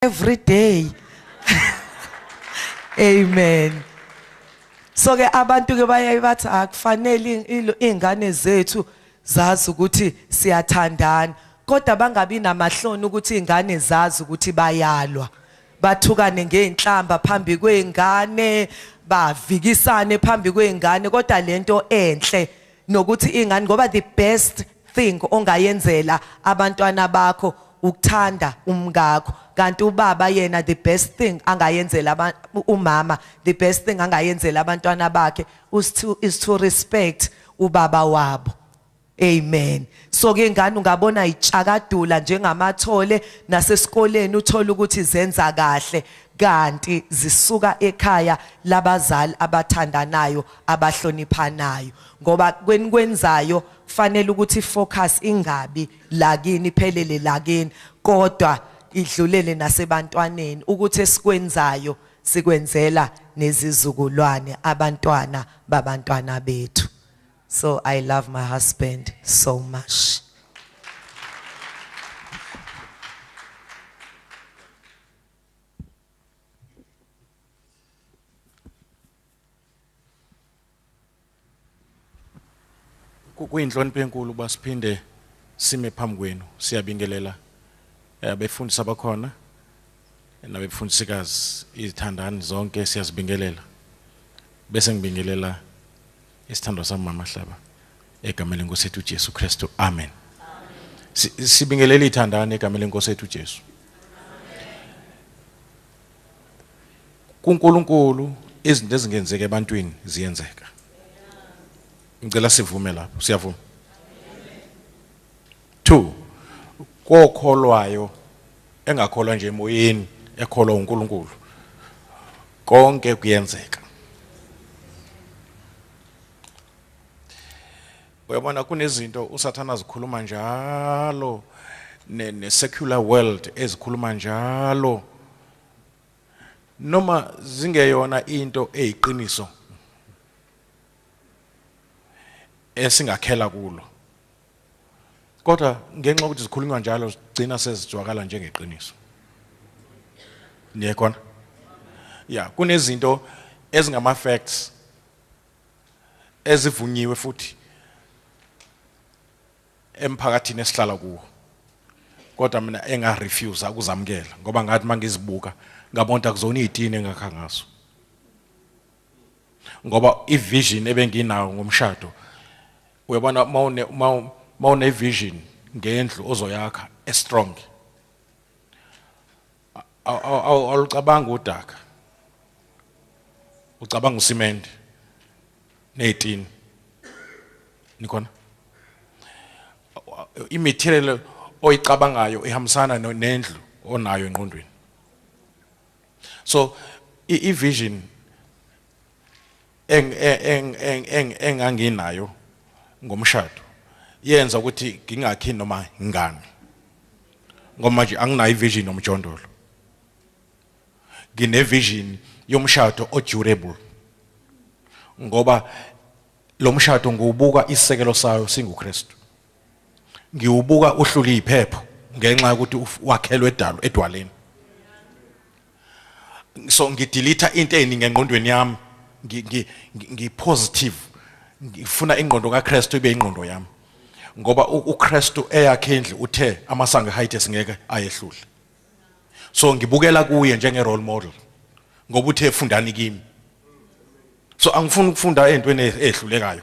every day. Amen. So ke abantu ke bayaye bathi akufanele ingane zethu zazi ukuthi siyathandana, kodwa bangabi namahloni ukuthi ingane zazi ukuthi bayalwa. Bathukane ngeenhlamba phambi kweingane, bavikisane phambi kweingane, kodwa lento enhle nokuthi ingane ngoba the best thing ongayenzela abantwana bakho ukuthanda umngakho, kanti ubaba yena the best thing angayenzela umama, the best thing angayenzela abantwana bakhe is to respect ubaba wabo. Amen. So ke ingane ungabona itshakadula njengamathole, nasesikoleni uthola ukuthi zenza kahle kanti zisuka ekhaya labazali abathandanayo abahloniphanayo, ngoba kwenzayo fanele ukuthi focus ingabi lakini iphelele lakini kodwa idlulele nasebantwaneni ukuthi esikwenzayo sikwenzela nezizukulwane abantwana babantwana bethu. So I love my husband so much. Kuyinhlonipho enkulu basiphinde sime phambi kwenu siyabingelela abefundisi abakhona nabefundisikazi izithandani zonke siyazibingelela bese ngibingelela isithando sami Mahlaba egameni lenkosi yethu Jesu Kristu. Amen. Sibingelela ithandani egameni lenkosi yethu Jesu. kuNkulunkulu izinto ezingenzeke ebantwini ziyenzeka. Ngicela sivume lapho. Siyavuma. 2 kokholwayo engakholwa nje emoyeni ekholwa uNkulunkulu konke kuyenzeka. Uyabona kunezinto uSathana zikhuluma njalo ne-secular world ezikhuluma njalo noma zingeyona into eyiqiniso esingakhela kulo, kodwa ngenxa ukuthi zikhulunywa njalo sigcina sezijwakala njengeqiniso. Niyekhona? Yeah, kunezinto ezingama facts ezivunyiwe futhi emphakathini esihlala kuwo, kodwa mina engarefuse ukuzamkela ngoba ngathi mangizibuka ngabona kuzona izitini engakha ngaso, ngoba ivision ebenginayo ngomshado. Uyabona mawune vision ngendlu ozoyakha strong, awucabanga udaka, ucabanga usimende nezitini. Nikhona? Imaterial oyicabangayo ihambisana nendlu onayo engqondweni. So i-vision enganginayo ngomshado yenza ukuthi ngingakhi noma ingane, ngoba manje anginayo ivision nomjondolo. Ngine vision yomshado odurable, ngoba lo mshado ngiwubuka isekelo sayo singuKristu. Ngiwubuka uhluli iphepho ngenxa ukuthi wakhelwe edwaleni. So ngidelete into eningi engqondweni yami, ngipositive, ngifuna ingqondo kaKristu ibe ingqondo yami, ngoba uKristu eyakhe endle uthe amasango height singeke ayehlule. So ngibukela kuye njenge role model ngoba uthe fundani kimi. So angifuni ukufunda ezintweni ezihlulekayo.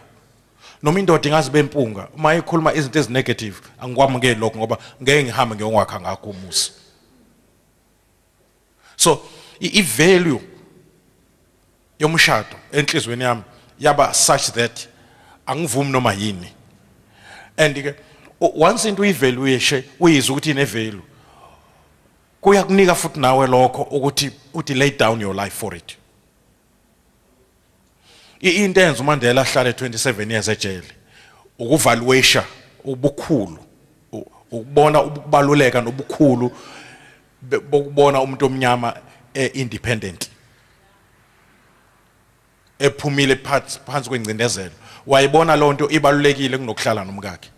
Noma indoda ingazibe impunga uma ikhuluma izinto ezinegative angikwamukeli lokho ngoba ngeke ngihambe ngiyongwakha ngakho umusa. So i-value yomshado enhlizweni yami yaba such that angivumi noma yini. And ke once into uyivaluation uyizwa ukuthi ine value, kuyakunika futhi nawe lokho ukuthi uthi lay down your life for it. Into enza uMandela ahlale 27 years ejele ukuvaluation ubukhulu, ukubona ukubaluleka nobukhulu bokubona umuntu omnyama independent ephumile phansi kwengcindezelo. Wayibona lonto ibalulekile kunokuhlala nomkakhe.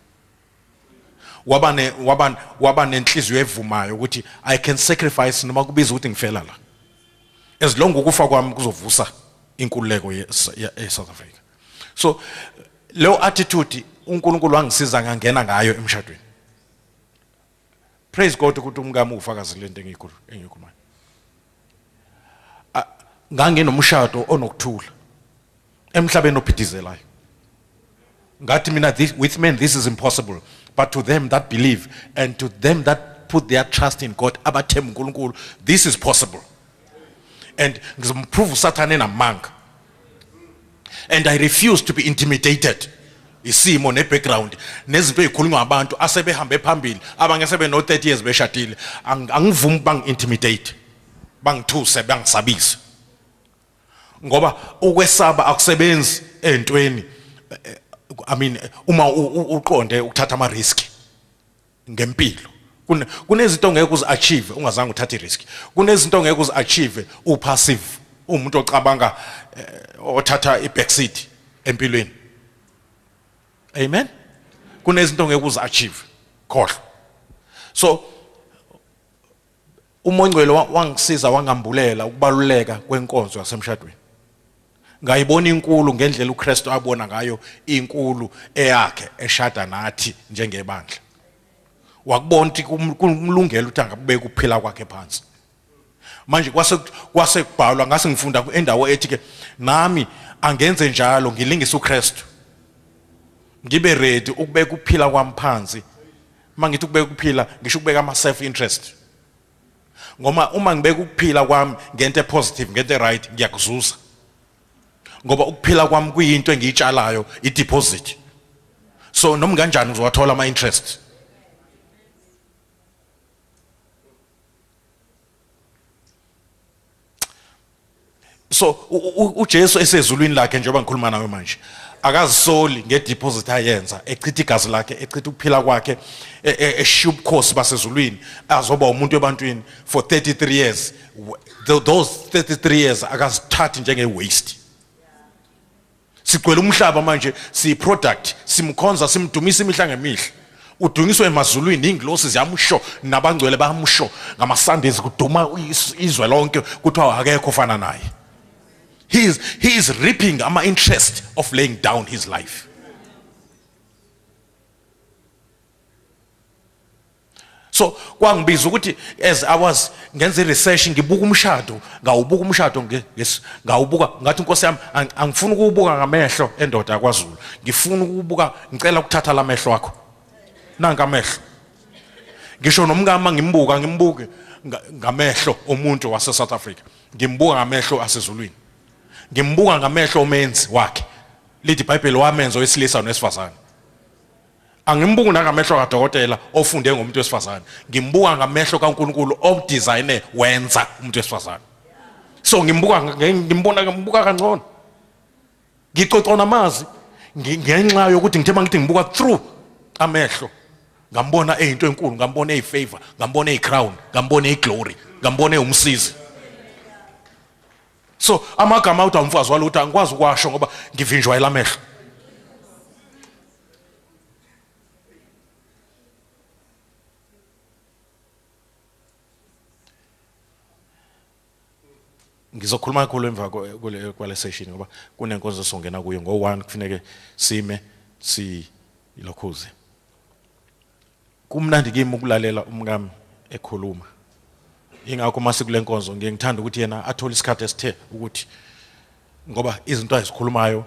waba nenhliziyo evumayo ukuthi I can sacrifice noma kubiza ukuthi ngifela la, as long ukufa kwami kuzovusa inkululeko eSouth Africa. So leyo attitude uNkulunkulu wangisiza ngangena ngayo emshadweni. Praise God ukuthi umngami ufakazi lento engiyikhulumayo. Nganginomshado onokuthula emhlabeni ophithizelayo. Ngathi mina with men this is impossible, but to them that believe and to them that put their trust in God, abathemba uNkulunkulu, this is possible. And ngizomprove uSathane namanga. And I refuse to be intimidated. Isimo nebackground nezinto ezikhulunywa abantu asebehambe phambili abanye sebe no 30 years beshadile, angivumi bang intimidate, bangithuse, bangisabise. Ngoba ukwesaba akusebenzi entweni. I mean uma uqonde ukuthatha ama risk ngempilo, kunezinto ongeke uzi-achieve ungazange uthathe i-risk. Kunezinto ongeke uzi-achieve upassive, umuntu ocabanga othatha i-back seat empilweni. Amen. Kunezinto ongeke uzi-achieve khohlwa. So uMongcwele wangisiza wangambulela ukubaluleka kwenkonzo yasemshadweni. Ngayibona inkulu ngendlela uKristu abona ngayo inkulu eyakhe eshada nathi njengebandla. Wakubona ukuthi kumlungela ukuthi angabeka ukuphila kwakhe phansi. Manje kwase kubhalwa ngase ngifunda endawo ethi ke nami angenze njalo, ngilingise uKristu. Ngibe ready ukubeka ukuphila kwami phansi. Mangithi ukubeka ukuphila ngisho ukubeka ama self interest. Ngoma uma ngibeka ukuphila kwami ngento positive, ngento right, ngiyakuzuza. Ngoba ukuphila kwami kuyinto engiyitshalayo, i-deposit. So noma kanjani ngizowathola ama interest. So uJesu esezulwini lakhe njengoba ngikhuluma nawe manje, akazisoli ngedeposit ayenza, echitha igazi lakhe, echitha ukuphila kwakhe, eshiya ubukhosi basezulwini azoba umuntu ebantwini for 33 years. Those 33 years akazithathi njenge waste. Sigcwele umhlaba manje, si product, simkhonza, simdumisa imihla ngemihla. Udungiswe emazulwini, ingilosi ziyamusho nabangcwele bayamusho ngama Sundays kuduma izwe lonke kuthiwa akekho ofana naye. He is reaping ama interest of laying down his life. So kwangibiza ukuthi as I was ngenza research ngibuka umshado, ngawubuka umshado ngawubuka ngathi inkosi yami angifuni ukubuka ngamehlo endoda yakwaZulu. Ngifuna ukubuka, ngicela ukuthatha la mehlo akho. Nanka amehlo. Ngisho nomngama ngimbuke ngamehlo omuntu wase South Africa. Ngimbuka ngamehlo asezulwini. Ngimbuka ngamehlo omenzi wakhe. Lithi iBhayibheli wamenza wesilisa nesifazane. Angimbuka ngamehlo kaDokotela ofunde ngomuntu wesifazane. Ngimbuka ngamehlo kaNkulunkulu omdesigner wenza umuntu wesifazane. So ngimbuka kangcono. Ngicocona amazi ngenxa yokuthi ngithe mangithi ngibuka through amehlo. Ngambona eyinto enkulu, ngambona eyifavor, ngambona eyicrown, ngambona eyiglory, ngambona eyumsizi. So amagama uthi umfazi walutho angikwazi ukwasho ngoba ngivinjwa elamehlo. Ngizokhuluma kakhulu emva kwale session ngoba kunenkonzo songena kuyo ngo1 kufanele sime ilokhuze. Kumnandi kimi ukulalela umngami ekhuluma. Ingakho mase kule nkonzo ngiyengithanda ukuthi yena athole isikhathi esithe ukuthi ngoba izinto azikhulumayo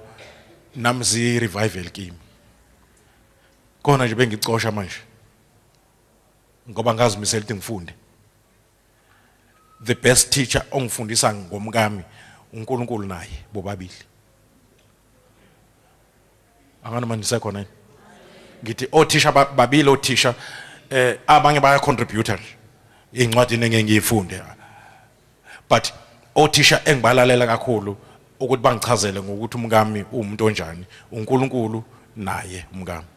nami zi revival kimi. Khona nje bengicosha manje. Ngoba ngazimisela ukuthi ngifunde. The best teacher ongifundisa ngomkami uNkulunkulu naye bobabili. Angana manje sekhona. Ngithi othisha babili othisha abanye baya contributor incwadi engeke ngiyifunde. But othisha engibalalela kakhulu ukuthi bangichazele ngokuthi umkami umuntu onjani, uNkulunkulu naye umkami.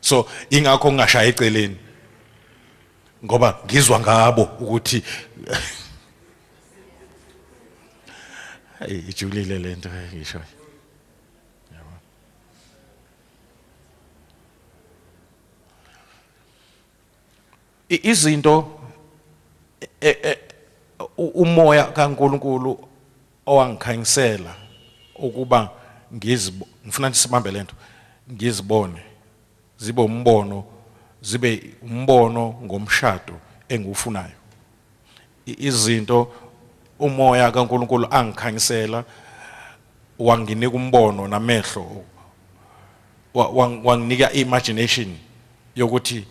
So ingakho ngashaya eceleni. Ngoba ngizwa ngabo ukuthi ijulile lento ngisho. izinto umoya kaNkulunkulu owangikhanyisela ukuba ngifuna sibambe lento ngizibone zibe umbono ngomshado engiwufunayo. Izinto umoya kaNkulunkulu angikhanyisela wanginika umbono namehlo wanginika imagination yokuthi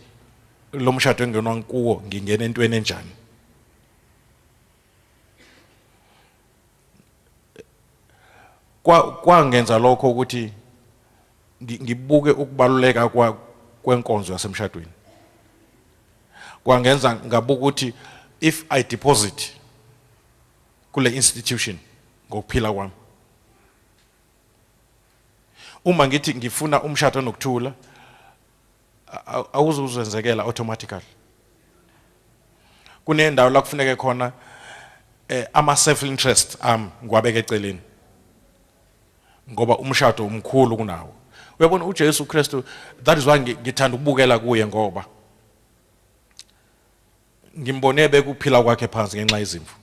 lo mshado engenwa kuwo ngingena entweni enjani. Kwangenza lokho ukuthi ngibuke ukubaluleka kwenkonzo yasemshadweni. Kwangenza ngabuka ukuthi if I deposit kule institution ngokuphila kwami, uma ngithi ngifuna umshado nokuthula, awuzuzenzekela automatically. Kunendawo la kufuneka khona ama self interest ngiwabeka eceleni ngoba umshado umkhulu kunawo. Uyabona uJesu Kristu, that is why ngithanda ukubukela kuye ngoba ngimbone bekuphila kwakhe phansi ngenxa yezimvu.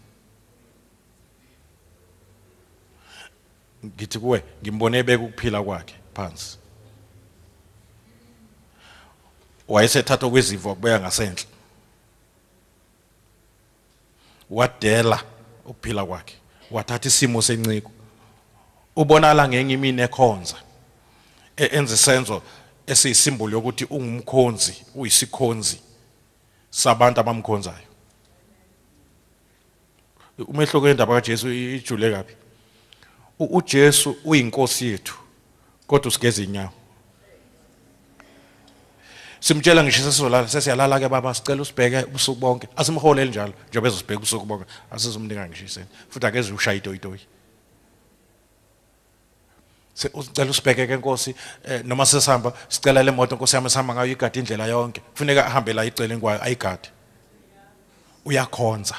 Ngithi kuwe ngimbone bekuphila kwakhe phansi. Wayesethatha kwezimvu wakubeka ngasenhle. Wadela ukuphila kwakhe. Wathatha isimo senciko. Ubonala ngenye imini ekhonza. Enze isenzo esiyisimbolo yokuthi ungumkhonzi, uyisikhonzi sabantu abamkhonzayo. Umehluko endaba kaJesu ijule kabi. uJesu uyinkosi yethu kodwa usigeza inyawo. Simtshela ngisho sesizolala sesiyalala ke baba sicela usibheke ubusuku bonke asimholeli njalo njengoba ezosibheka ubusuku bonke asizumnika ngishiseni futhi akeze ushaya itoyitoyi. Ucela usibheke ke Nkosi noma sesihamba sicela le moto Nkosi yami sihamba ngayo igadi indlela yonke kufuneka ahambe la iceleni kwayo ayigadi. Uyakhonza.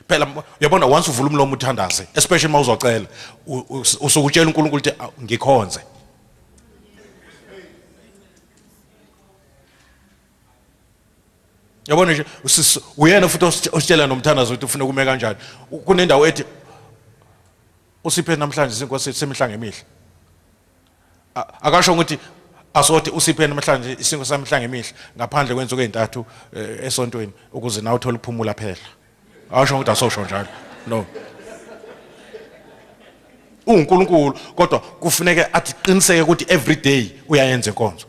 Phela uyabona once uvula umlomo uthandaze especially mawuzocela usukutshela uNkulunkulu ukuthi ngikhonze. Yabona nje uyena futhi ositshela nomthandazo ukuthi ufuna kume kanjani. Kunendawo ethi usiphe namhlanje isinkosi semihla ngemihla. Akasho ukuthi asothi usiphe namhlanje isinkosi semihla ngemihla ngaphandle kwenzuku ezintathu esontweni ukuze nawe uthole ukuphumula phela. Akasho ukuthi asosho njalo. No. uNkulunkulu kodwa kufuneke athi qiniseke ukuthi every day uyayenza inkonzo.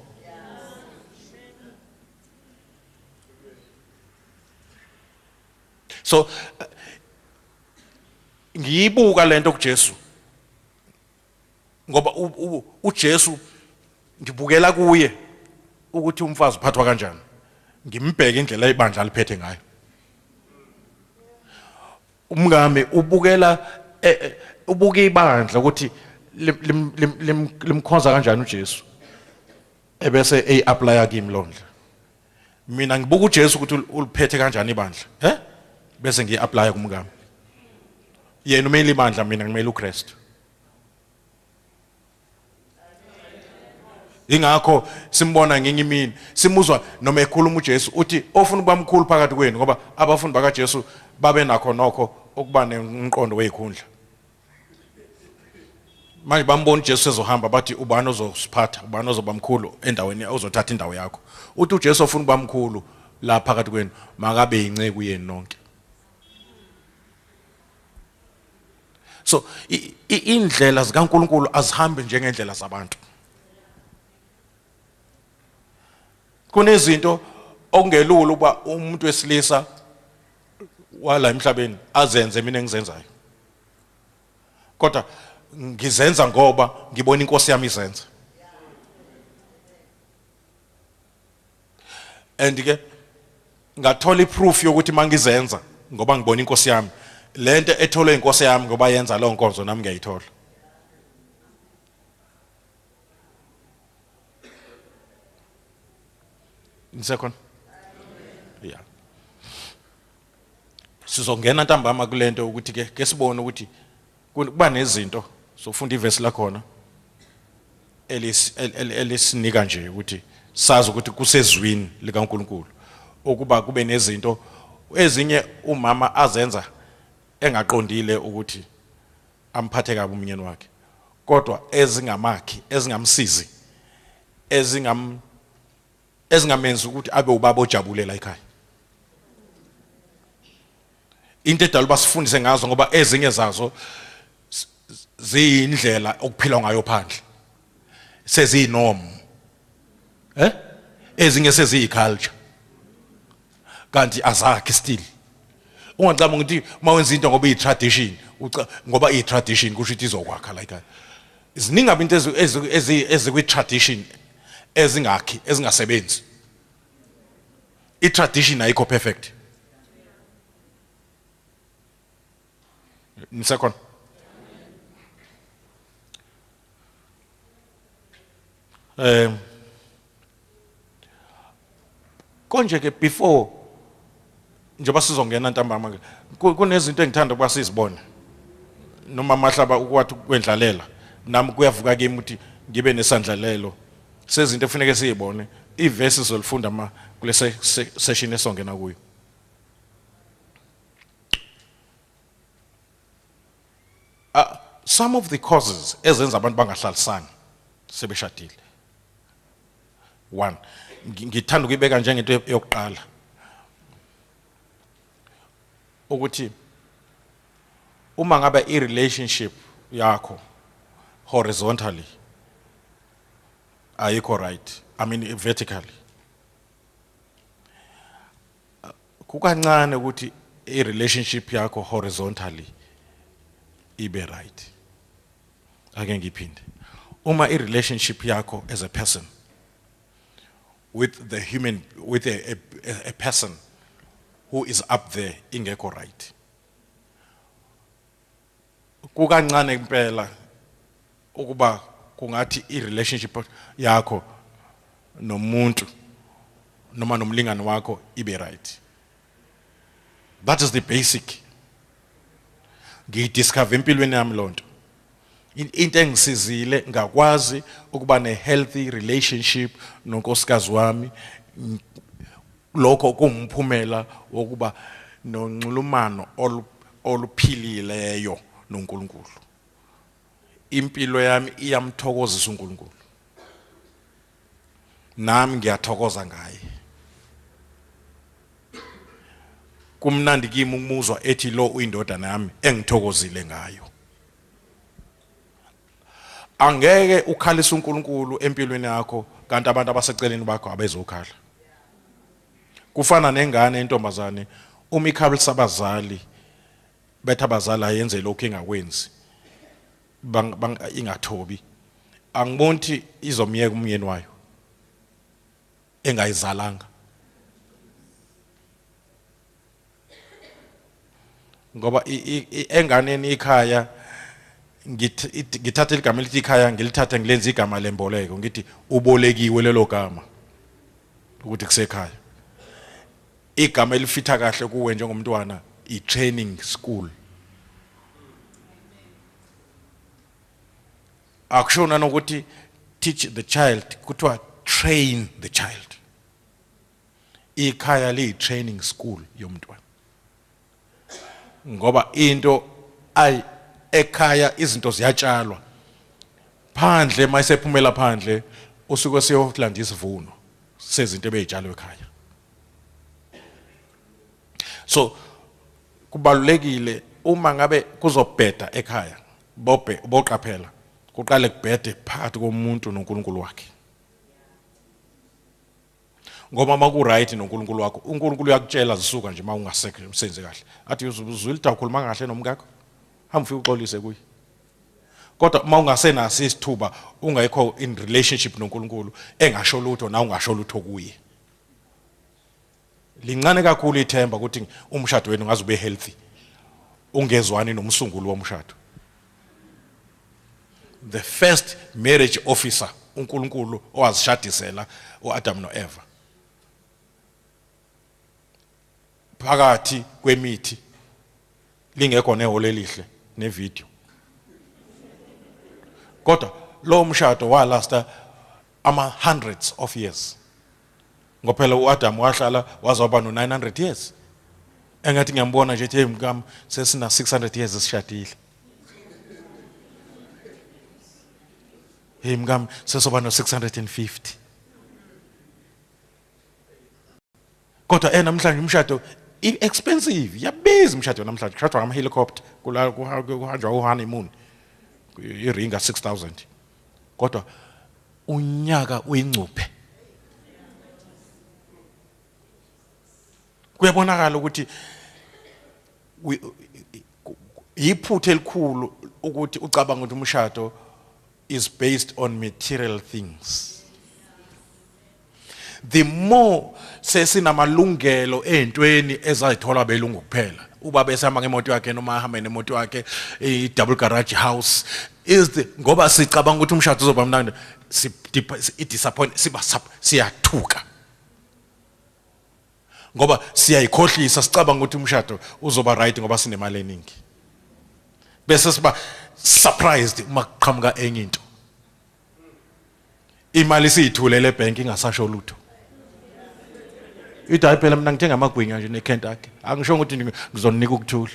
So ngiyibuka lento kuJesu ngoba uJesu ngibukela kuye ukuthi umfazi uphathwa kanjani. Ngimbheke indlela ibandla liphethe ngayo. Umngame ubukela ubuke ibandla ukuthi limkhonza kanjani uJesu ebese eyapply kimi londla. Mina ngibuka uJesu ukuthi uliphethe kanjani ibandla bese ngiyapply kumngame. Yena umele ibandla mina ngimele uKristu. Ingakho simbona ngenye imini simuzwa noma ekhuluma uJesu uthi ofuna ukuba mkhulu phakathi kwenu ngoba abafundi bakaJesu babe nakho nokho ukuba nemqondo wezikhundla. Manje bambona uJesu ezohamba bathi ubani ozosiphatha ubani ozoba mkhulu endaweni ozothatha indawo yakho. Uthi uJesu ofuna ukuba mkhulu la phakathi kwenu makabe inceke yena nonke. So indlela zikaNkulunkulu azihambe njengendlela zabantu. Kunezinto okungelula ukuba umuntu wesilisa wala emhlabeni azenze mina engizenzayo. Kodwa ngizenza ngoba ngibona inkosi yami izenza. And ke ngathola iproof yokuthi mangizenza ngoba ngibona inkosi yami. Lento etholwe inkosi yami ngoba yenza lo nkonzo nami ngiyayithola. Second. Yeah. Sizongena ntambama kulento ukuthi ke sibone ukuthi kuba nezinto sofunda ivesi la khona elisinika nje ukuthi sazi ukuthi kusezwini likaNkulunkulu ukuba kube nezinto ezinye umama azenza engaqondile ukuthi amphathe kabi umnyeni wakhe, kodwa ezingamakhi, ezingamsizi, ezingamenzi ukuthi abe ubaba ojabulela ekhaya. Into edala basifundise ngazo ngoba ezinye zazo ziyindlela okuphilwa ngayo phandle, seziyinorm, ezinye seziyiculture, kanti azakhe still. Ungacabanga ukuthi mawenza into ngoba iyi-tradition, ngoba iyi-tradition kusho ukuthi izokwakha la ekhaya. Ziningi abantu ezikwi-tradition ezingakhi, ezingasebenzi. I-tradition ayikho perfect. Second. Konje ke before njengoba sizongena ntambama ke kunezinto engithanda ukuba sizibone noma Mahlaba ukwathi kwendlalela nami kuyavuka kimi ukuthi ngibe nesandlalelo sezinto efuneke siyibone iverse sizolifunda kule session esongena kuyo. Some of the causes ezenza abantu bangahlalisani sebeshadile. One, ngithanda ukuyibeka njengento yokuqala ukuthi uma ngabe i-relationship yakho horizontally ayikho right, I mean vertically, kukancane ukuthi i-relationship yakho horizontally ibe right. Ake ngiphinde, uma i-relationship yakho as a person with a person who is up there ingekho right, kukancane impela ukuba kungathi i-relationship yakho nomuntu noma nomlingani wakho ibe right. That is the basic. Ngidiscover empilweni yami lonto. Into engisizile ngakwazi ukuba ne-healthy relationship nonkosikazi wami, lokho kungumphumela wokuba nonxulumano oluphilileyo noNkulunkulu. Impilo yami iyamthokozisa uNkulunkulu, nami ngiyathokoza ngaye. Kumnandi kimi umuzwa ethi lo uyindoda nami engithokozile ngayo. Angeke ukhalisa uNkulunkulu empilweni yakho kanti abantu abaseceleni bakho abezokhala. Kufana nengane entombazane uma ikhalisa abazali bethu abazali ayenze lokho engakwenzi ingathobi, angiboni ukuthi izomyeka umyeni wayo engayizalanga. Ngoba enganeni ikhaya ngithatha igama elithi ikhaya ngilithatha ngilenza igama lemboleko ngithi ubolekiwe lelo gama ukuthi kusekhaya. Igama elifitha kahle kuwe njengomntwana i-training school. Akushona nokuthi teach the child, kuthiwa train the child. Ikhaya liyi-training school yomntwana. Ngoba into ekhaya izinto ziyatshalwa phandle, mayisephumela phandle usuke siyolanda isivuno sezinto ebeyitshalwe ekhaya. So kubalulekile uma ngabe kuzobheda ekhaya boqaphela kuqale kubhede phakathi komuntu noNkulunkulu wakhe. Ngoba maku right noNkulunkulu wakho, uNkulunkulu uyakutshela zisuka nje mawungasekho umsebenzi kahle. Athi uzwile ukhuluma kahle nomkakho, hamfika uxolise kuye. Kodwa mawungasenasi isithuba ungayikho in relationship noNkulunkulu engasho lutho na ungasho lutho kuye. Lincane kakhulu ithemba ukuthi umshadweni ungaze ube healthy ungezwani nomsunguli womshado. The first marriage officer uNkulunkulu owazishadisela uAdam noEva. Phakathi kwemithi lingekho neholo elihle nevideo. Kodwa lo mshado walasta hundreds of years Ngophela uAdam wahlala waze waba no 900 years. Engathi ngiyambona nje ethi mkami sesina 600 years esishadile. Hey mkami sesoba no 650. Kodwa namhlanje umshado expensive, yabiza umshado namhlanje. Kushadwa ngama helicopter, kula kuhanjwa uhoneymoon. Iringa 6,000. Kodwa unyaka uyingcuphe. Kuyabonakala ukuthi iphuthe elikhulu ukuthi ucabanga ukuthi umshado is based on material things. The more sesinamalungelo ezintweni ezayithola belungu kuphela. Ubaba esihamba ngemoto yakhe noma ahamba nemoto yakhe double garage house is the ngoba sicabanga ukuthi umshado uzoba mnandi disappoint siyathuka. Ngoba siyayikhohlisa sicabanga ukuthi umshado uzoba right ngoba sinemali eningi. Bese siba surprised uma kuqhamuka enye into. Imali siyithulele ebank ingasasho lutho. Ithi phela mina ngithenga amagwinya nje neKentucky. Angisho ukuthi ngizonika ukuthula.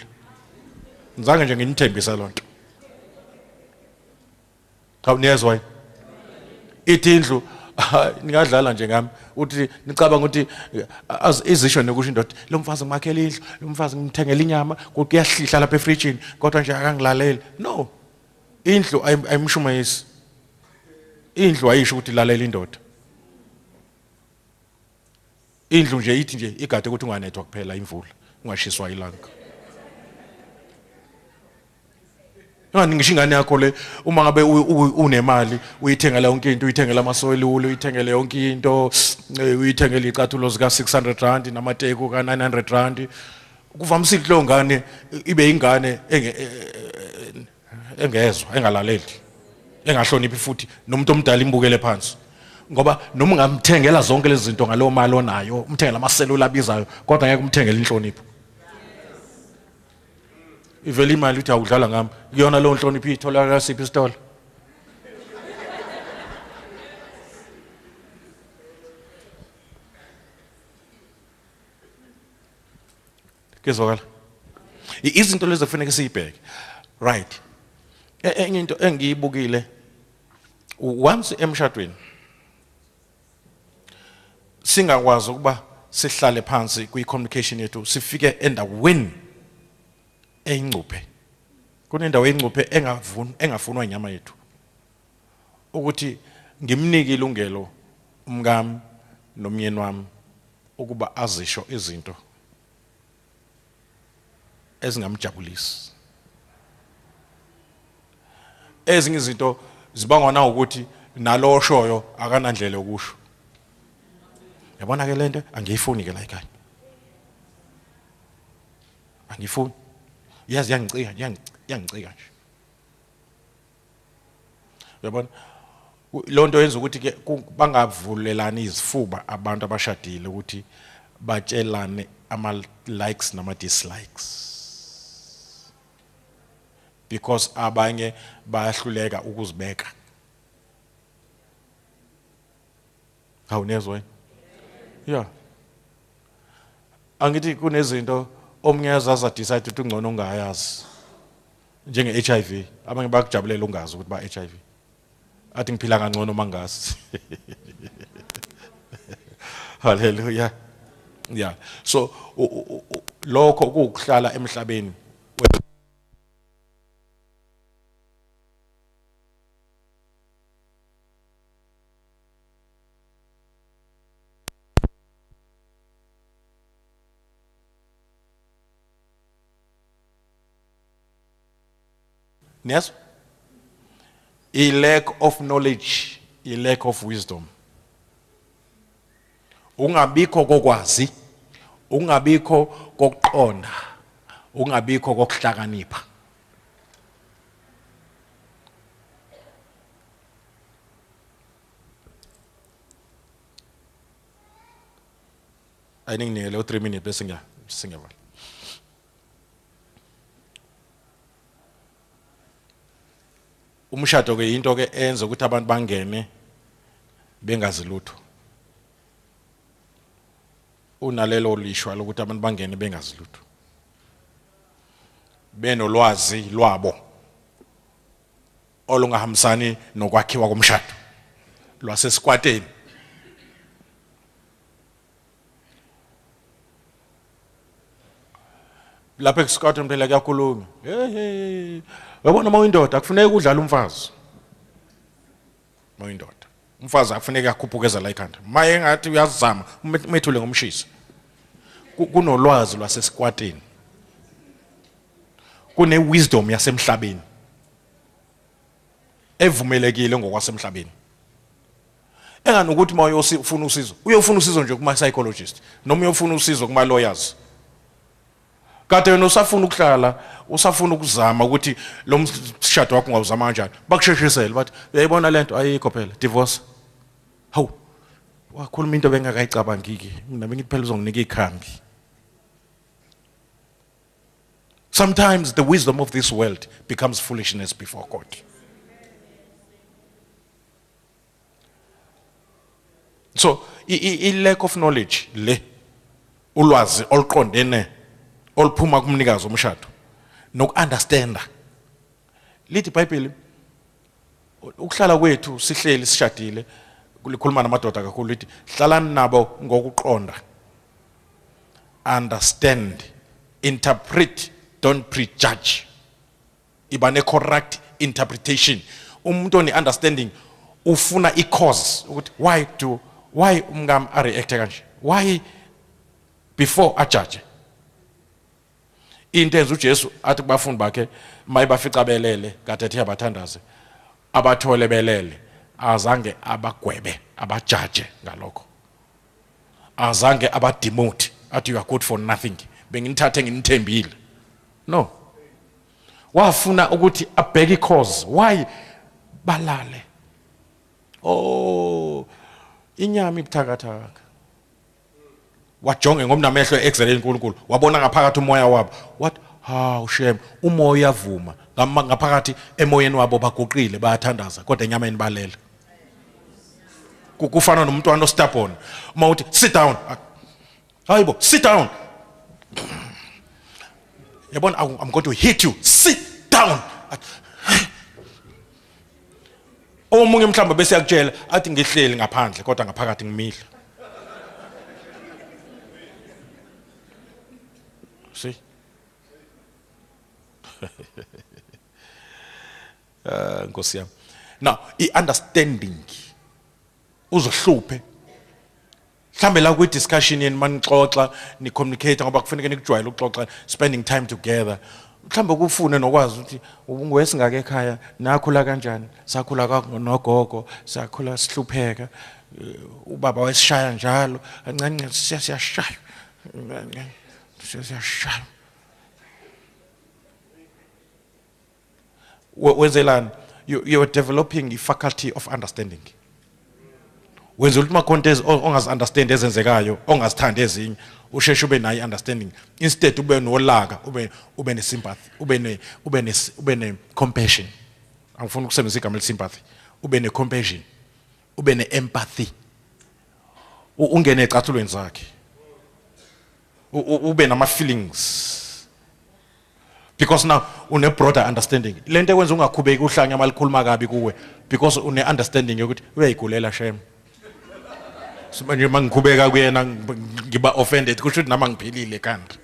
Ngizange nje nginithembisa lonto. Khawuniyezwa. Ithi indlu ningadlala nje ngami uthi nicabanga ukuthi izisho nokusho indoda lo mfazi ngimakhela indlu, lo mfazi ngimthengela inyama, kuyahlihla lapha efridge kodwa nje akangilaleli. No. Indlu ayimshumayisi. Indlu ayisho ukuthi lalela indoda. Indlu nje ithi nje igade ukuthi unganethwa kuphela imvula, ungashiswa ilanga. Ngani ngisho ingane yakho le uma ngabe unemali uyithengela yonke into, uyithengela amasoil, uyithengela yonke into, uyithengela icathulo zika 600 rand namateko ka 900 rand. Kuvamisile lo ngane ibe ingane engezwe, engalaleli, engahloniphi futhi nomuntu omdala imbukele phansi. Ngoba noma ungamthengela zonke lezi zinto ngalo mali onayo, umthengela amaselula abizayo, kodwa ngeke umthengele inhlonipho. Ivela imali uthi awudlala ngami, kuyona lo nhlonipho ithola kasiphi isitolo. Kezwakala. Izinto lezi kufanele siyibheke. Right. Enye into engiyibukile once emshadweni singakwazi ukuba sihlale phansi kwi-communication yethu sifike endaweni eyingcuphe. Kunendawo eyingcuphe engafunwa inyama yethu. Ukuthi ngimnike ilungelo umngami nomyeni wami ukuba azisho izinto ezingamjabulisi. Ezinye izinto zibangwa na ukuthi nalo oshoyo akanandlela yokusho. Yabona ke lento angiyifuni ke la ekhaya. Angifuni. Yazi yangicika nje. Yabona lonto yenza ukuthi ke bangavulelani izifuba abantu abashadile ukuthi batshelane ama likes nama dislikes. Because abanye bayahluleka ukuzibeka. Awunezwe? Yeah. Angithi kunezinto omnyazaza decide ukuthi ungcono ungayazi. Njenge HIV, abanye bakujabulela ungazi ukuthi ba HIV. Athi ngiphila kangcono mangazi. Hallelujah. Yeah. So lokho ukuhlala emhlabeni yes? A lack of knowledge, a lack of wisdom. Ungabikho kokwazi, ungabikho kokuqonda, ungabikho kokuhlakanipha. I think nearly 3 minutes bese ngiyabala. Umshado ke into ke enza ukuthi abantu bangene bengazi lutho. unalelo lishwa lokuthi abantu bangene bengazi lutho. Benolwazi lwabo olungahambisani nokwakhiwa komshado lwasesikwateni. Lapha esikwateni mphela kuyakhulunywa. Hey, yabona mawuyindoda akufuneki udlala umfazi. Mawuyindoda. Umfazi akufuneki akhuphukeza la ikhanda. Maye ngathi uyazama umethule ngomshisi. Kunolwazi lwasesikwateni. Kune wisdom yasemhlabeni. Evumelekile ngokwasemhlabeni. Engani ukuthi uma uyofuna usizo, uyofuna usizo nje kuma psychologist, noma uyofuna usizo kuma lawyers. Kade wena usafuna ukuhlala, usafuna ukuzama ukuthi lo mshado wakho ungawuzama kanjani. Bakusheshisele bathi uyayibona lento ayikho phela, divorce. Hawu. Wakhuluma into bengakayicabangiki, mina bengithi phela uzonginika ikhambi. Sometimes the wisdom of this world becomes foolishness before God. So, lack of knowledge, ulwazi oluqondene oluphuma kumnikazi womshado noku-understanda. Lithi iBhayibheli ukuhlala kwethu sihleli sishadile likhuluma namadoda kakhulu lithi hlalani nabo ngokuqonda. Understand, interpret, don't prejudge. Iba ne correct interpretation. Umuntu oni understanding ufuna i-cause ukuthi why umngam react kanje? Why before a judge? Into enza uJesu athi kubafundi bakhe mayibafica belele kade ethi abathandaze abathole belele azange abagwebe abajaje ngalokho. Azange abademote athi you are good for nothing. Benginithathe nginithembile. No. Wafuna ukuthi abheke i-cause why balale. Oh, inyama ibuthakathaka. Wajonge ngomnamehlo exceleni uNkulunkulu wabona ngaphakathi umoya wabo. What? Haw shem, umoya uyavuma. Ngaphakathi emoyeni wabo baguqile bayathandaza kodwa enyameni balele. Kufana nomntwana ostubborn. Uma uthi sit down. Hayibo, sit down. Yabona I'm going to hit you. Sit down. Omunye mhlamba bese yakutshela athi ngihleli ngaphandle kodwa ngaphakathi ngimile. See? Nkosi yami. Now, i-understanding uzohluphe. Mhlambe la kwi discussion yeni manixoxa ni communicate ngoba kufanele nikujwayele ukuxoxa spending time together. Mhlambe kufune nokwazi ukuthi ungwesingake ekhaya nakhula kanjani? Sakhula nogogo, sakhula sihlupheka. Ubaba wesishaya njalo, kancane siyashaya. Siyashaya. Wenzelani? You're developing the faculty of understanding. Wenza ultima contest ongazi understand ezenzekayo, ongazithanda ezinye, usheshe ube nayo understanding. Instead ube nolaka, ube ne sympathy, ube ne compassion. Angifuni ukusebenzisa igama sympathy. Ube ne compassion. Ube ne empathy. Ungene ecathulweni zakhe. Ube nama feelings. Because now une broader understanding. Lento ekwenza ungakhubeki uhlanya malikhuluma kabi kuwe because une understanding yokuthi uyayigulela shem. Manje mangikhubeka kuyena ngiba offended kusho ukuthi nama ngiphilile kanti.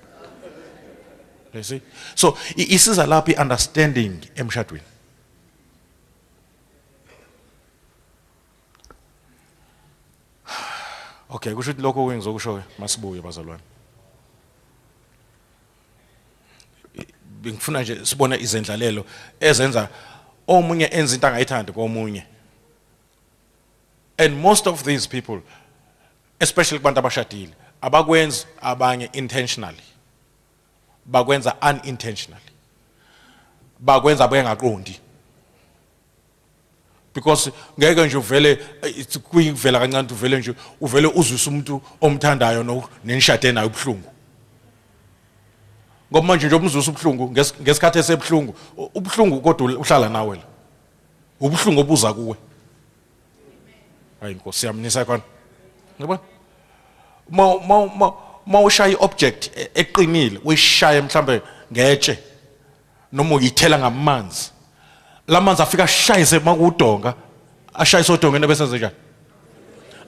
You see? So isiza laphi understanding emshadweni. Okay, kusho ukuthi lokho engizokusho masibuye bazalwane. Ngifuna nje sibone izendlalelo ezenza omunye enza into angayithandi komunye. And most of these people, especially kubantu abashadile, abakwenza abanye intentionally. Bakwenza unintentionally. Bakwenza bengaqondi. Because ngeke nje uvele kuyivela kancane uvele nje uvele uzwisa umuntu omthandayo nenishade nayo ubhlungu. Ngoba manje nje umzuzu ubhlungu ngesikhathi esebhlungu ubhlungu kodwa uhlala nawe la. Ubhlungu obuza kuwe. Hayi Nkosi yami nisakona. Ngibona? mawushaya iobject eqinile uyishaya mhlambe ngetshe noma uyithela ngamanzi lamanzi afika ashayise makudonga ashayise odongeni bese enze njani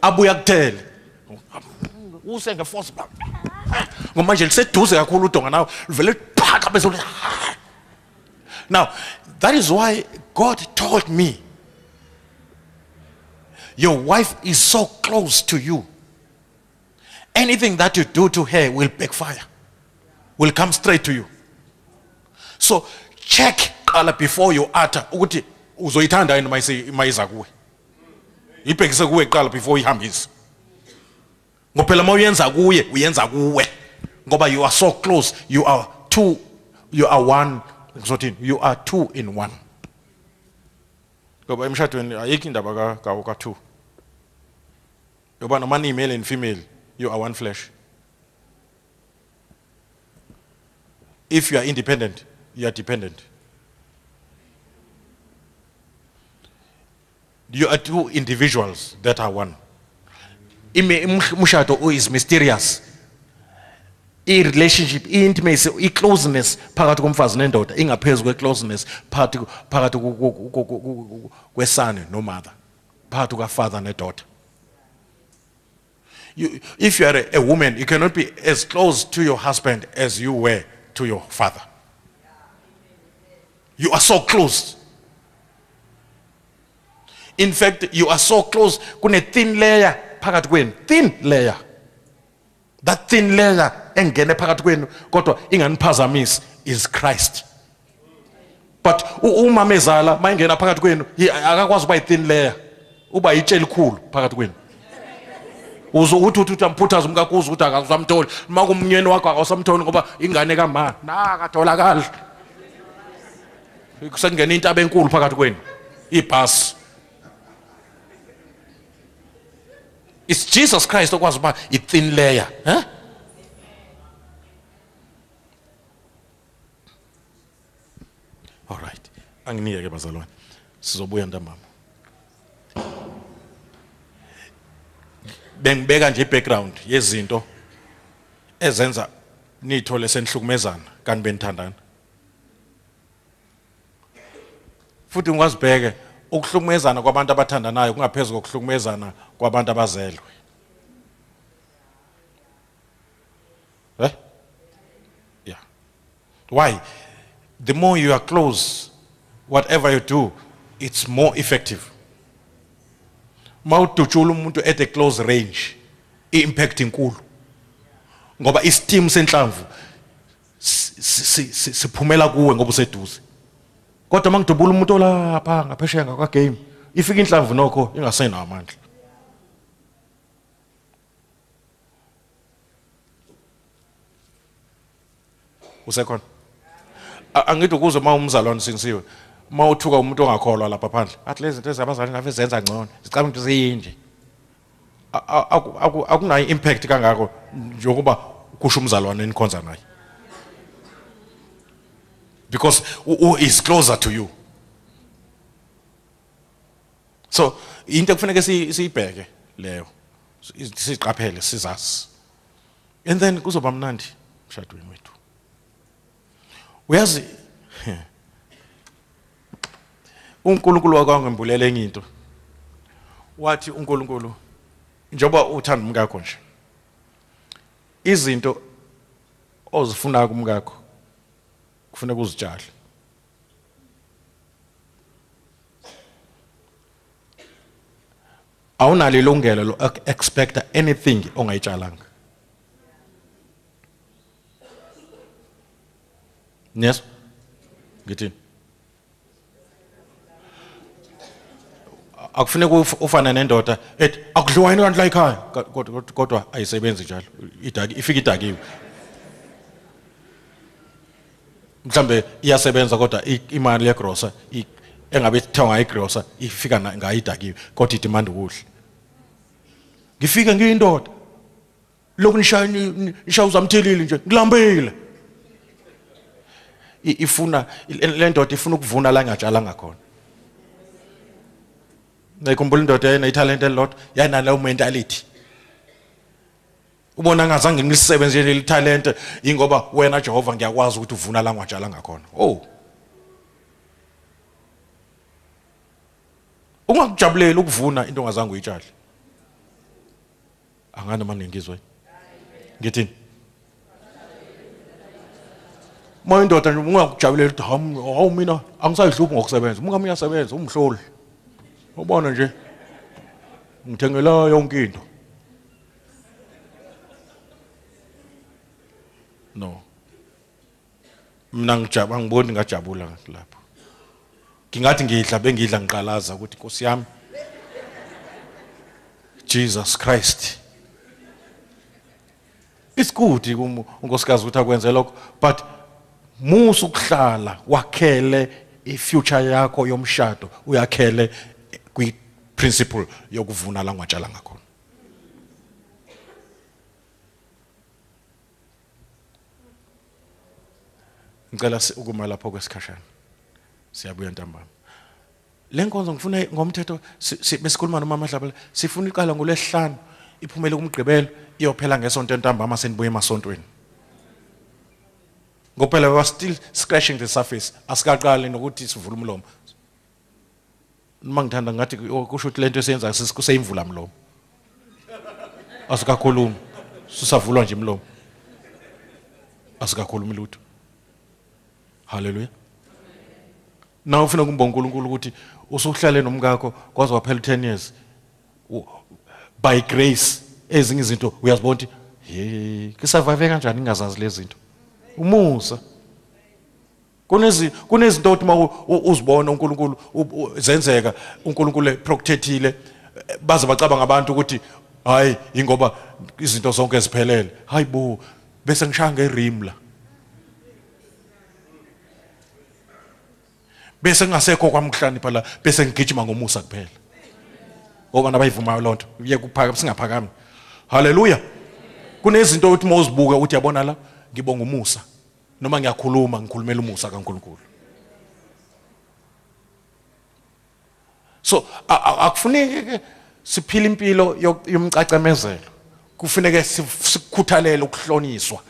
abuya kuthele use ngeforce ngoba manje liseduze kakhulu udonga nawe livele phaka bese now that is why God told me your wife is so close to you. Anything that you do to her will backfire, will come straight to you. So check before you utter ukuthi uzoyithanda yini mayiza kuwe. Ibhekise kuwe qala before ihambisa. Ngophela mawuyenza kuye uyenza kuwe. Ngoba you are so close, you are two, you are one, you are two in one. Ngoba emshadweni ayikho indaba ka two. Ngoba noma ni male and female, you are one flesh. If you are independent, you are dependent. You are two individuals that are one. Umshado is mysterious. I-relationship, i-intimacy, i-closeness phakathi komfazi nendoda ingaphezu kwe-closeness phakathi kwesane nomother, phakathi kwafather nedaughter. If you are a woman, you cannot be as close to your husband as you were to your father. You are so close. In fact, you are so close. Kune thin layer phakathi kwenu, thin layer. That thin layer engene phakathi kwenu kodwa inganiphazamisi is Christ. But umama ezala mayingena phakathi kwenu akakwazi ukuba i-thin layer, uba itshe elikhulu phakathi kwenu. Uthi amphuthaza umkakuzo ukuthi akasamtholi, uma kumnyeni wakho akasamtholi ngoba ingane kama nakatholakala. Kusengena into abenkulu phakathi kwenu, ibhasi. It's Jesus Christ okwazi ukuba i-thin layer, huh? All right. Anginike bazalwane. Sizobuya ntambama. Bengibeka nje i-background yezinto ezenza nithole senihlukumezana kanti benithandana. Futhi ungazibheke ukuhlukumezana kwabantu abathandanayo kungaphezulu kokuhlukumezana kwabantu abazelwe. Yeah. Why? The more you are close, whatever you do, it's more effective. Mawudutsula umuntu at a close range, i-impact inkulu. Ngoba i-steam senhlamvu siphumela kuwe ngoba useduze. Kodwa mangidubula umuntu olapha ngaphesheya ngakwa game, ifika inhlamvu nokho ingasenawo amandla. Usekhona? Angithi ukuze umzalwane sinisiwe, mawuthuka umuntu ongakholwa lapha phandle, athi lezi zinto ezabazali ngabe zenza ngcono, zicabanga ukuthi ziyinje. Akunayo impact kangako njengoba kusho umzalwane enikhonza naye. Because who is closer to you. So into kufanele siyibheke leyo, siqaphele sizazi. And then kuzoba mnandi emshadweni wethu. Uyazi uNkulunkulu wakangembulele enye into. Wathi uNkulunkulu njengoba uthanda umkakho nje, izinto ozifuna kumkakho kufanele uzitshale. Awunalo ilungelo lo expect anything ongayitshalanga. Yes? Ngithi akufuneka ufana nendoda ethi akudliwa yini kanti la ekhaya kodwa ayisebenzi njalo, idaki ifika idakiwe. Mhlambe iyasebenza kodwa imali yegrosa engabe ithenga igrosa ifika ngayidakiwe kodwa idemand ukudla. Ngifika ngiyindoda lokhu nishaya uzamthelile nje ngilambile. Ifuna le ndoda ifuna ukuvuna la engatshalanga khona. Ngikhumbula indoda ene talent elilodwa yanaleyo mentality. ubona ngazange ngilisebenze leli talent ingoba wena Jehova ngiyakwazi ukuthi uvuna la ngwatshala ngakhona. Oh, ungakujabulela ukuvuna into ongazange uyitshale. Angane manje ngizwe ngithini manje indoda nje ungakujabulela ukuthi hawu mina angisayihluphi ngokusebenza. Mungabe uyasebenza umhloli ubona nje ngithengela yonke into. No, mina ngiboni ngajabula lapho. Ngingathi ngidla bengidla ngiqalaza ukuthi Nkosi yami Jesus Christ, it's good unkosikazi ukuthi akwenze lokho, but musu ukuhlala wakhele ifuture yakho yomshado uyakhele kwi principle yokuvuna la ngwatshala ngakhona. Ngicela ukuma lapho kwesikhashana. Siyabuya ntambama. Le nkonzo ngifuna ngomthetho besikhuluma noma Mahlaba sifuna iqala ngolesihlanu iphumele kumgqibelo iyophela ngesonto ntambama senibuye emasontweni. Ngophela we are still scratching the surface. Asikaqali nokuthi sivule umlomo. Noma ngithanda ngathi kusho ukuthi lento esenza kuseyimvula umlomo. Asikakhulumi. Susavulwa nje umlomo. Asikakhulumi lutho. Hallelujah. Now ufuna kumbonga uNkulunkulu ukuthi usuhlale nomkakho kwaze waphela 10 years by grace ezinye izinto uyazibona ukuthi hey kisurvive kanjani ngingazazi lezi zinto. Umusa kunezinto uthi uzibona uNkulunkulu zenzeka uNkulunkulu protectile baze bacabanga abantu ukuthi hayi ingoba izinto zonke ziphelele. Hayibo bese ngishaya ngerim la. Bese ngasekho kwamhlanje phala bese ngigijima ngomusa kuphela. Obana bayivumayo lonto uye kuphaka singaphakami. Hallelujah. Kunezinto uthi mawuzibuka uthi yabona la ngibonga umusa noma ngiyakhuluma ngikhulumela umusa kaNkulunkulu. So akufuneki siphila impilo yomcacemezelo. Kufuneka sikukhuthalele ukuhlonyiswa.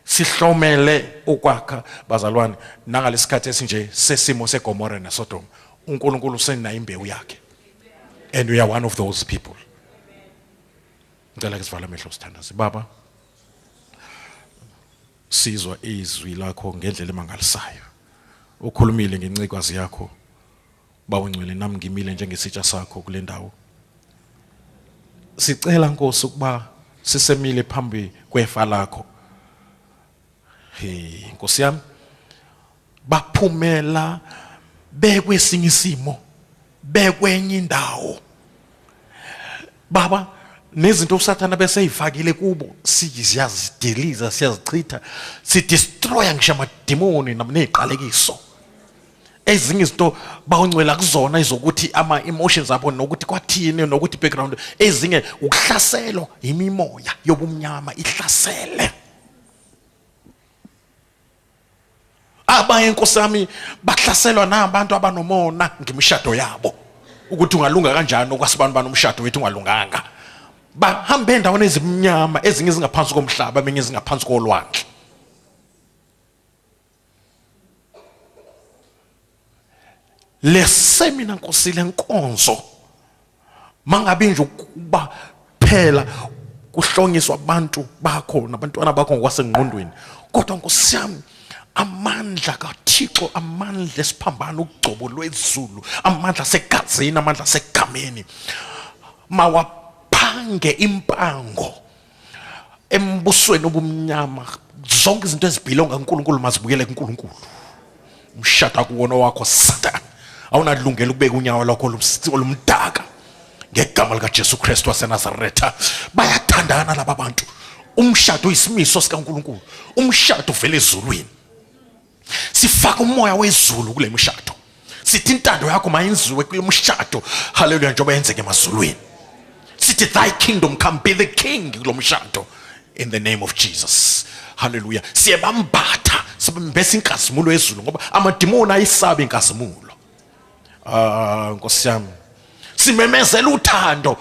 Sihlomele ukwakha bazalwane nangalesikhathi esinje sesimo seGomora neSodom. uNkulunkulu usena imbewu yakhe. And we are one of those people. Ngicela sivala amehlo sithandaze. Baba, sizwa izwi lakho ngendlela emangalisayo. Ukhulumile ngencikwazi yakho. Bawungcwele nami ngimile njengesitsha sakho kule ndawo. Sicela Nkosi ukuba sisemile phambi kwefa lakho. Hey Nkosi yami baphumela bekwesinye isimo bekwenye indawo baba nezinto usathana bese yifakile kubo siyazideliza siyazichitha sidestroya ngisho amademoni neziqalekiso ezinye izinto bawungcwela kuzona izokuthi ama emotions abo nokuthi kwathini nokuthi background ezinye ukuhlaselwa imimoya yobumnyama ihlasele. Abanye Nkosi yami bahlaselwa nabantu abanomona ngemishado yabo ukuthi ungalunga kanjani okwasibantu banomshado wethu ungalunganga. Bahamba endaweni ezimnyama ezinye ezingaphansi komhlaba ezinye ezingaphansi kolwandle. Lesemina Nkosi lenkonzo mangabe nje ukuba phela kuhlonyiswa abantu bakho nabantwana bakho ngokwasengqondweni kodwa Nkosi yami amandla kaThixo amandla esiphambana ugcobo lwezulu amandla segazini amandla segameni mawaphange impango embusweni obumnyama zonke izinto ezibhilonga kuNkulunkulu mazibuyele kuNkulunkulu. Umshada kuwona wakho Satan awunalungelo ukubeka unyawo lakho lomdaka ngegama lika Jesu Kristu waseNazaretha. Bayathandana laba bantu. Umshado uyisimiso sikaNkulunkulu. Umshado uvela ezulwini. Sifaka umoya wezulu kule mshado. Sithi intando yakho mayenziwe kule mshado. Hallelujah njengoba yenzeke emazulwini. Sithi thy kingdom come, be the king kulo mshado in the name of Jesus. Hallelujah. Siyebambatha sibembesa inkazimulo yezulu ngoba amademoni ayisabe inkazimulo. Nkosi yami simemezela uthando